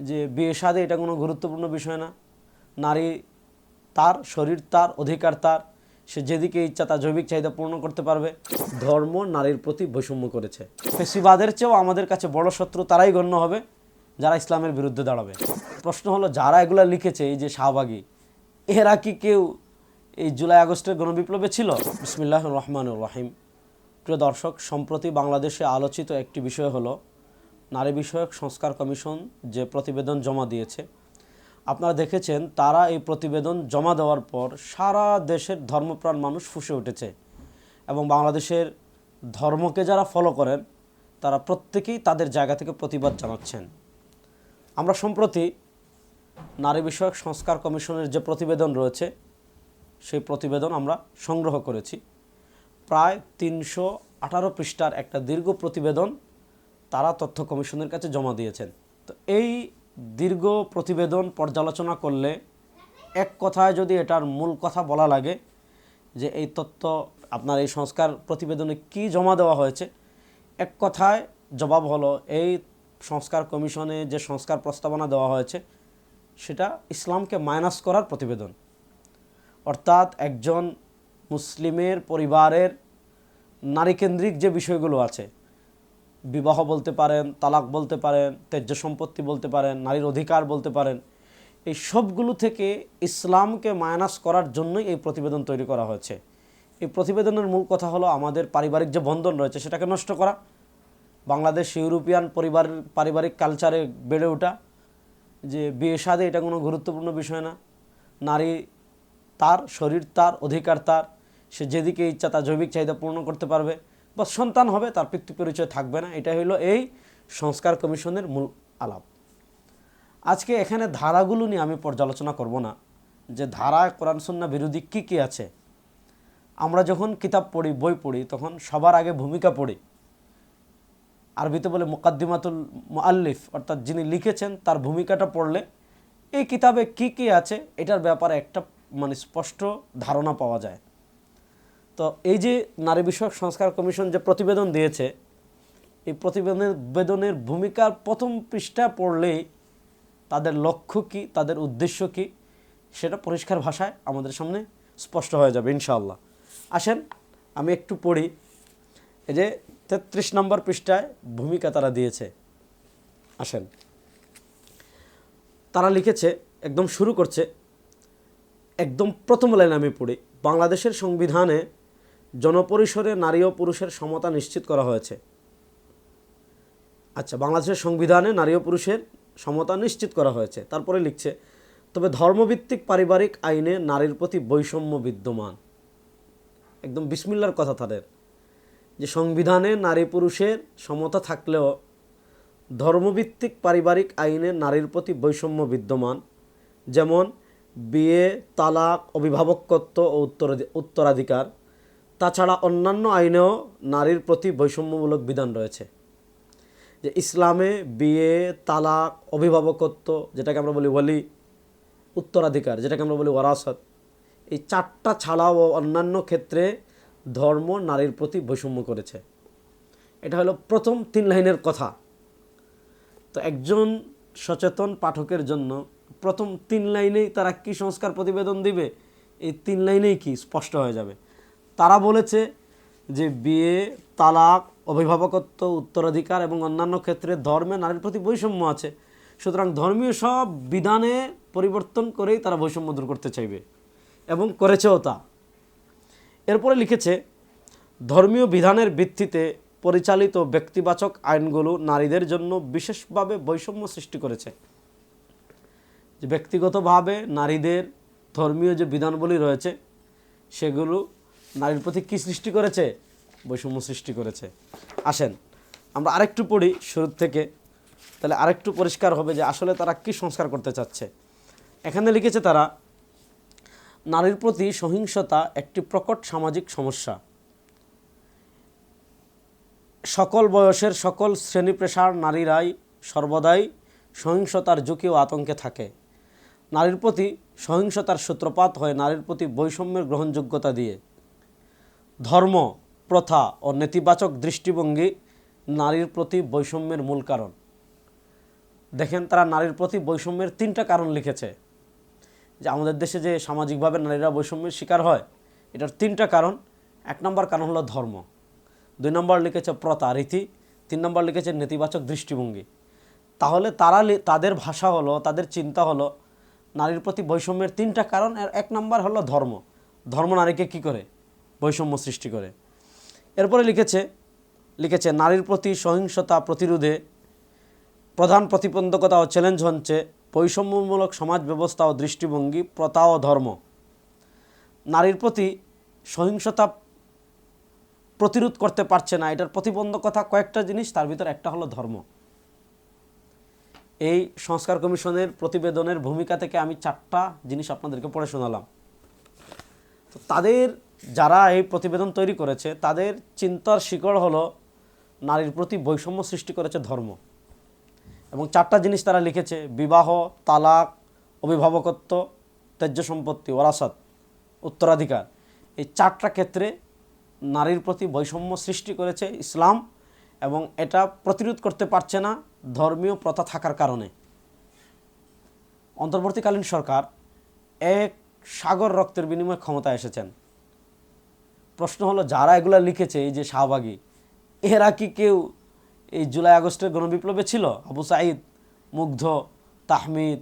যে বিয়ে শাদী এটা কোনো গুরুত্বপূর্ণ বিষয় না, নারী তার শরীর তার অধিকার তার, সে যেদিকে ইচ্ছা তার জৈবিক চাহিদা পূর্ণ করতে পারবে। ধর্ম নারীর প্রতি বৈষম্য করেছে। ফেসিবাদের চেয়েও আমাদের কাছে বড় শত্রু তারাই গণ্য হবে যারা ইসলামের বিরুদ্ধে দাঁড়াবে। প্রশ্ন হলো, যারা এগুলো লিখেছে, এই যে শাহবাগী, এরা কি কেউ এই জুলাই আগস্টের গণবিপ্লবে ছিল? বিসমিল্লাহির রহমানির রহিম। প্রিয় দর্শক, সম্প্রতি বাংলাদেশে আলোচিত একটি বিষয় হলো নারী বিষয়ক সংস্কার কমিশন যে প্রতিবেদন জমা দিয়েছে। আপনারা দেখেছেন, তারা এই প্রতিবেদন জমা দেওয়ার পর সারা দেশের ধর্মপ্রাণ মানুষ ফুঁসে উঠেছে এবং বাংলাদেশের ধর্মকে যারা ফলো করেন তারা প্রত্যেকেই তাদের জায়গা থেকে প্রতিবাদ জানাচ্ছেন। আমরা সম্প্রতি নারী বিষয়ক সংস্কার কমিশনের যে প্রতিবেদন রয়েছে সেই প্রতিবেদন আমরা সংগ্রহ করেছি। প্রায় 318 পৃষ্ঠার একটা দীর্ঘ প্রতিবেদন তারা তথ্য কমিশনের কাছে জমা দিয়েছেন। তো এই দীর্ঘ প্রতিবেদন পর্যালোচনা করলে এক কথায় যদি এটার মূল কথা বলা লাগে যে এই তথ্য আপনার এই সংস্কার প্রতিবেদনে কি জমা দেওয়া হয়েছে, এক কথায় জবাব হলো এই সংস্কার কমিশনে যে সংস্কার প্রস্তাবনা দেওয়া হয়েছে সেটা ইসলামকে মাইনাস করার প্রতিবেদন। অর্থাৎ একজন মুসলিমের পরিবারের নারীকেন্দ্রিক যে বিষয়গুলো আছে, বিবাহ বলতে পারেন, তালাক বলতে পারেন, ত্যায্য সম্পত্তি বলতে পারেন, নারীর অধিকার বলতে পারেন, এই সবগুলো থেকে ইসলামকে মাইনাস করার জন্যই এই প্রতিবেদন তৈরি করা হয়েছে। এই প্রতিবেদনের মূল কথা হলো আমাদের পারিবারিক যে বন্ধন রয়েছে সেটাকে নষ্ট করা, বাংলাদেশ ইউরোপিয়ান পারিবারিক কালচারে বেড়ে ওঠা, যে বিয়ে শাদী এটা কোনো গুরুত্বপূর্ণ বিষয় না, নারী তার শরীর তার অধিকার তার, সে যেদিকে ইচ্ছা তার জৈবিক চাহিদা পূর্ণ করতে পারবে, বা সন্তান হবে তার পিতৃ পরিচয় থাকবে না। এটাই হলো এই সংস্কার কমিশনের মূল আলাপ। আজকে এখানে ধারাগুলো নিয়ে আমি পর্যালোচনা করব না, যে ধারায় কোরআন সুন্নাহ বিরোধী কী কী আছে। আমরা যখন কিতাব পড়ি, বই পড়ি, তখন সবার আগে ভূমিকা পড়ি। আরবিতে বলে মুকাদ্দিমাতুল মুআল্লিফ, অর্থাৎ যিনি লিখেছেন তার ভূমিকাটা পড়লে এই কিতাবে কি কি আছে এটার ব্যাপারে একটা স্পষ্ট ধারণা পাওয়া যায়। তো এই যে নারী বিষয়ক সংস্কার কমিশন যে প্রতিবেদন দিয়েছে, এই প্রতিবেদনের ভূমিকার প্রথম পৃষ্ঠা পড়লেই তাদের লক্ষ্য কি, তাদের উদ্দেশ্য কি, সেটা পরিষ্কার ভাষায় আমাদের সামনে স্পষ্ট হয়ে যাবে ইনশাআল্লাহ। আসেন আমি একটু পড়ি। এই যে 33 নম্বর পৃষ্ঠায় ভূমিকা তারা দিয়েছে। আসেন, তারা লিখেছে, একদম শুরু করছে, একদম প্রথম লাইন আমি পড়ি। বাংলাদেশের সংবিধানে জনপরিসরে নারী ও পুরুষের সমতা নিশ্চিত করা হয়েছে। আচ্ছা, বাংলাদেশের সংবিধানে নারী ও পুরুষের সমতা নিশ্চিত করা হয়েছে। তারপরে লিখছে, তবে ধর্মভিত্তিক পারিবারিক আইনে নারীর প্রতি বৈষম্য বিদ্যমান। একদম বিসমিল্লার কথা তাদের, যে সংবিধানে নারী পুরুষের সমতা থাকলেও ধর্মভিত্তিক পারিবারিক আইনে নারীর প্রতি বৈষম্য বিদ্যমান, যেমন বিয়ে, তালাক, অভিভাবকত্ব ও উত্তরাধিকার। তাছাড়া অন্যান্য আইনেও নারীর প্রতি বৈষম্যমূলক বিধান রয়েছে। যে ইসলামে বিয়ে, তালাক, অভিভাবকত্ব, যেটাকে আমরা বলি ওয়ালি, উত্তরাধিকার, যেটাকে আমরা বলি ওয়ারাসাত, এই 4টা ছাড়াও অন্যান্য ক্ষেত্রে ধর্ম নারীর প্রতি বৈষম্য করেছে। এটা হলো প্রথম 3 লাইনের কথা। তো একজন সচেতন পাঠকের জন্য প্রথম 3 লাইনেই তারা কি সংস্কার প্রতিবেদন দিবে, এই 3 লাইনেই কি স্পষ্ট হয়ে যাবে। তারা বলেছে যে বিয়ে, তালাক, অভিভাবকত্ব, উত্তরাধিকার এবং অন্যান্য ক্ষেত্রে ধর্মে নারীর প্রতি বৈষম্য আছে, সুতরাং ধর্মীয় সব বিধানে পরিবর্তন করেই তারা বৈষম্য দূর করতে চাইবে, এবং করেছেও তা। এরপরে লিখেছে, ধর্মীয় বিধানের ভিত্তিতে পরিচালিত ব্যক্তিবাচক আইনগুলো নারীদের জন্য বিশেষভাবে বৈষম্য সৃষ্টি করেছে। যে ব্যক্তিগতভাবে নারীদের ধর্মীয় যে বিধানগুলি রয়েছে সেগুলো নারীর প্রতি কী সৃষ্টি করেছে? বৈষম্য সৃষ্টি করেছে। আসেন আমরা আরেকটু পড়ি শুরু থেকে, তাহলে আরেকটু পরিষ্কার হবে যে আসলে তারা কি সংস্কার করতে চাচ্ছে। এখানে লিখেছে তারা, নারীর প্রতি সহিংসতা একটি প্রকট সামাজিক সমস্যা। সকল বয়সের সকল শ্রেণী পেশার নারীরাই সর্বদাই সহিংসতার ঝুঁকি ও আতঙ্কে থাকে। নারীর প্রতি সহিংসতার সূত্রপাত হয় নারীর প্রতি বৈষম্যের গ্রহণযোগ্যতা দিয়ে। ধর্ম, প্রথা ও নেতিবাচক দৃষ্টিভঙ্গি নারীর প্রতি বৈষম্যের মূল কারণ। দেখেন তারা নারীর প্রতি বৈষম্যের 3টা কারণ লিখেছে, যে আমাদের দেশে যে সামাজিকভাবে নারীরা বৈষম্যের শিকার হয় এটার 3টা কারণ। 1 নম্বর কারণ হলো ধর্ম, 2 নম্বর লিখেছে প্রথা রীতি, 3 নম্বর লিখেছে নেতিবাচক দৃষ্টিভঙ্গি। তাহলে তাদের ভাষা হলো, তাদের চিন্তা হলো নারীর প্রতি বৈষম্যের 3টা কারণ। আর 1 নম্বর হলো ধর্ম। ধর্ম নারীকে কি করে? বৈষম্য সৃষ্টি করে। এরপরে লিখেছে নারীর প্রতি সহিংসতা প্রতিরোধে প্রধান প্রতিবন্ধকতা ও চ্যালেঞ্জ হচ্ছে বৈষম্যমূলক সমাজ ব্যবস্থা ও দৃষ্টিভঙ্গি, প্রথা ও ধর্ম। নারীর প্রতি সহিংসতা প্রতিরোধ করতে পারছে না, এটার প্রতিবন্ধকতা কয়েকটা জিনিস, তার ভিতর একটা হলো ধর্ম। এই সংস্কার কমিশনের প্রতিবেদনের ভূমিকা থেকে আমি 4টা জিনিস আপনাদেরকে পড়ে শোনালাম। তো তাদের যারা এই প্রতিবেদন তৈরি করেছে তাদের চিন্তার শিকড় হলো নারীর প্রতি বৈষম্য সৃষ্টি করেছে ধর্ম। এবং 4টা জিনিস তারা লিখেছে: বিবাহ, তালাক, অভিভাবকত্ব, ত্যায্য সম্পত্তি, ওরাসাত, উত্তরাধিকার। এই 4টা ক্ষেত্রে নারীর প্রতি বৈষম্য সৃষ্টি করেছে ইসলাম, এবং এটা প্রতিরোধ করতে পারছে না ধর্মীয় প্রথা থাকার কারণে। অন্তর্বর্তীকালীন সরকার এক সাগর রক্তের বিনিময়ে ক্ষমতায় এসেছেন। প্রশ্ন হলো যারা এগুলা লিখেছে, এই যে শাহবাগী, এরা কি কেউ এই জুলাই আগস্টের গণবিপ্লবে ছিল? আবু সাঈদ, মুগ্ধ, তাহমিদ,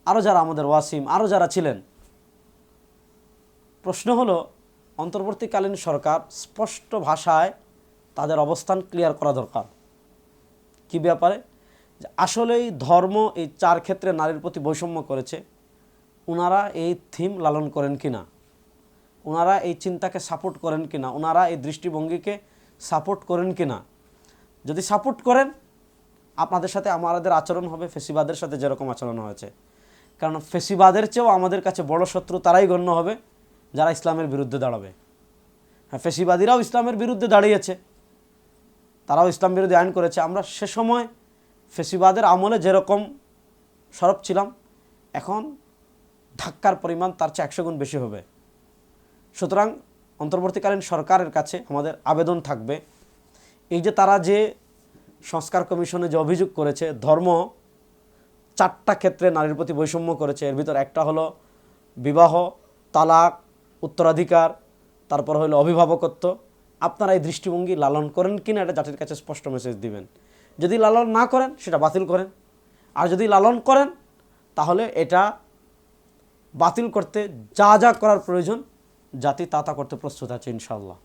আরও যারা আমাদের ওয়াসিম, আরও যারা ছিলেন। প্রশ্ন হলো অন্তর্বর্তীকালীন সরকার স্পষ্ট ভাষায় তাদের অবস্থান ক্লিয়ার করা দরকার। কি ব্যাপারে? যে আসলেই ধর্ম এই 4 ক্ষেত্রে নারীর প্রতি বৈষম্য করেছে, ওনারা এই থিম লালন করেন কিনা, ওনারা এই চিন্তাকে সাপোর্ট করেন কিনা, ওনারা এই দৃষ্টিভঙ্গিকে সাপোর্ট করেন কিনা। যদি সাপোর্ট করেন, আপনাদের সাথে আমাদের আচরণ হবে ফেসিবাদের সাথে যেরকম আচরণ হয়েছে। কারণ ফেসিবাদের চেয়েও আমাদের কাছে বড় শত্রু তারাই গণ্য হবে যারা ইসলামের বিরুদ্ধে দাঁড়াবে। হ্যাঁ, ফেসিবাদীরাও ইসলামের বিরুদ্ধে দাঁড়িয়েছে, তারাও ইসলাম বিরোধী আইন করেছে। আমরা সে সময় ফেসিবাদের আমলে যেরকম সরব ছিলাম, এখন ধাক্কার পরিমাণ তার চেয়ে 100 গুণ বেশি হবে। সুতরাং অন্তর্বর্তীকালীন সরকারের কাছে আমাদের আবেদন থাকবে, এই যে তারা যে সংস্কার কমিশনে যে অভিযোগ করেছে ধর্ম 4টা ক্ষেত্রে নারীর প্রতি বৈষম্য করেছে, এর ভিতর একটা হলো বিবাহ, তালাক, উত্তরাধিকার, তারপর হলো অভিভাবকত্ব। আপনারা এই দৃষ্টিভঙ্গি লালন করেন কিনা এটা জাতির কাছে স্পষ্ট মেসেজ দিবেন। যদি লালন না করেন সেটা বাতিল করেন, আর যদি লালন করেন তাহলে এটা বাতিল করতে যা যা করার প্রয়োজন জাতি তা তা করতে প্রস্তুত আছে ইনশাআল্লাহ।